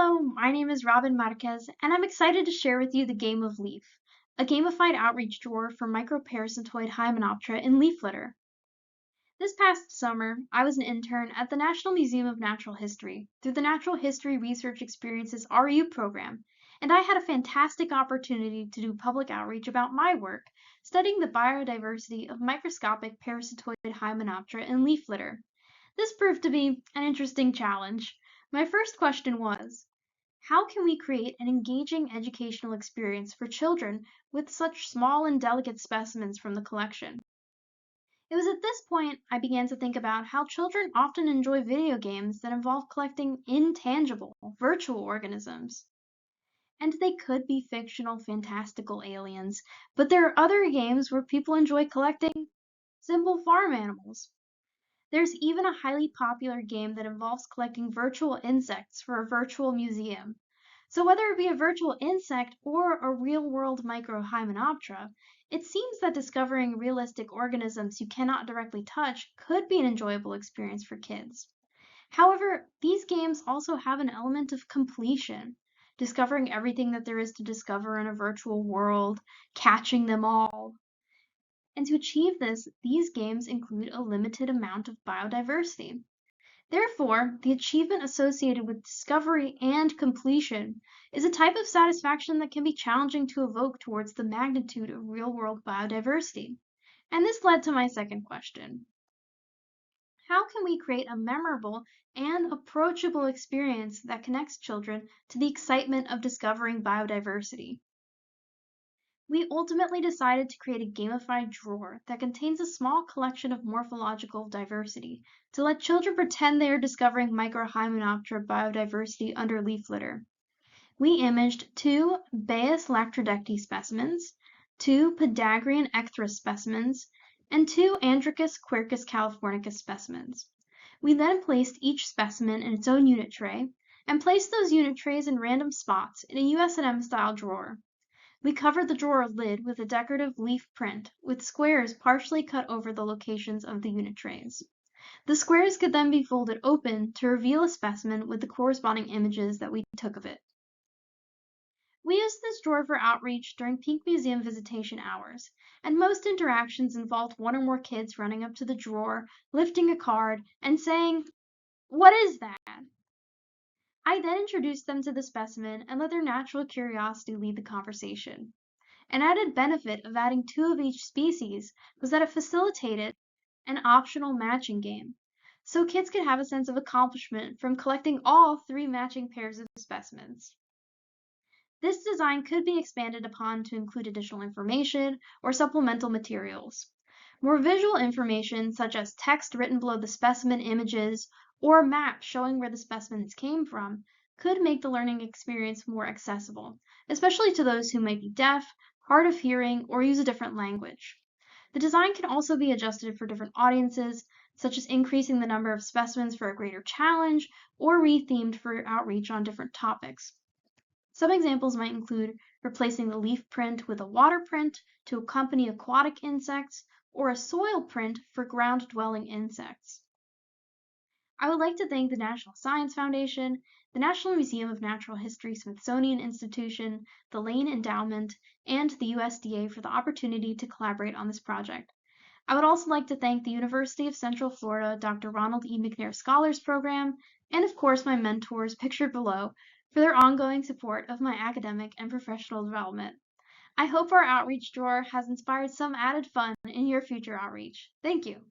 Hello, my name is Robin Marquez, and I'm excited to share with you the game of Leaf, a gamified outreach drawer for micro-parasitoid Hymenoptera in leaf litter. This past summer, I was an intern at the National Museum of Natural History through the Natural History Research Experiences RU program, and I had a fantastic opportunity to do public outreach about my work, studying the biodiversity of microscopic parasitoid Hymenoptera in leaf litter. This proved to be an interesting challenge. My first question was, how can we create an engaging educational experience for children with such small and delicate specimens from the collection? It was at this point I began to think about how children often enjoy video games that involve collecting intangible, virtual organisms. And they could be fictional, fantastical aliens, but there are other games where people enjoy collecting simple farm animals. There's even a highly popular game that involves collecting virtual insects for a virtual museum. So whether it be a virtual insect or a real-world micro-hymenoptera, it seems that discovering realistic organisms you cannot directly touch could be an enjoyable experience for kids. However, these games also have an element of completion, discovering everything that there is to discover in a virtual world, catching them all. And to achieve this, these games include a limited amount of biodiversity. Therefore, the achievement associated with discovery and completion is a type of satisfaction that can be challenging to evoke towards the magnitude of real-world biodiversity. And this led to my second question. How can we create a memorable and approachable experience that connects children to the excitement of discovering biodiversity? We ultimately decided to create a gamified drawer that contains a small collection of morphological diversity to let children pretend they are discovering Microhymenoptera biodiversity under leaf litter. We imaged 2 Baius lactrodecti specimens, 2 Podagrian ecthrus specimens, and 2 Andricus quercus californicus specimens. We then placed each specimen in its own unit tray and placed those unit trays in random spots in a USM style drawer. We covered the drawer lid with a decorative leaf print with squares partially cut over the locations of the unit trays. The squares could then be folded open to reveal a specimen with the corresponding images that we took of it. We used this drawer for outreach during peak museum visitation hours, and most interactions involved one or more kids running up to the drawer, lifting a card, and saying, "What is that?" I then introduced them to the specimen and let their natural curiosity lead the conversation. An added benefit of adding 2 of each species was that it facilitated an optional matching game, so kids could have a sense of accomplishment from collecting all 3 matching pairs of specimens. This design could be expanded upon to include additional information or supplemental materials. More visual information, such as text written below the specimen images or maps showing where the specimens came from, could make the learning experience more accessible, especially to those who might be deaf, hard of hearing, or use a different language. The design can also be adjusted for different audiences, such as increasing the number of specimens for a greater challenge or rethemed for outreach on different topics. Some examples might include replacing the leaf print with a water print to accompany aquatic insects, or a soil print for ground-dwelling insects. I would like to thank the National Science Foundation, the National Museum of Natural History Smithsonian Institution, the Lane Endowment, and the USDA for the opportunity to collaborate on this project. I would also like to thank the University of Central Florida Dr. Ronald E. McNair Scholars Program, and of course my mentors pictured below, for their ongoing support of my academic and professional development. I hope our outreach drawer has inspired some added fun in your future outreach. Thank you.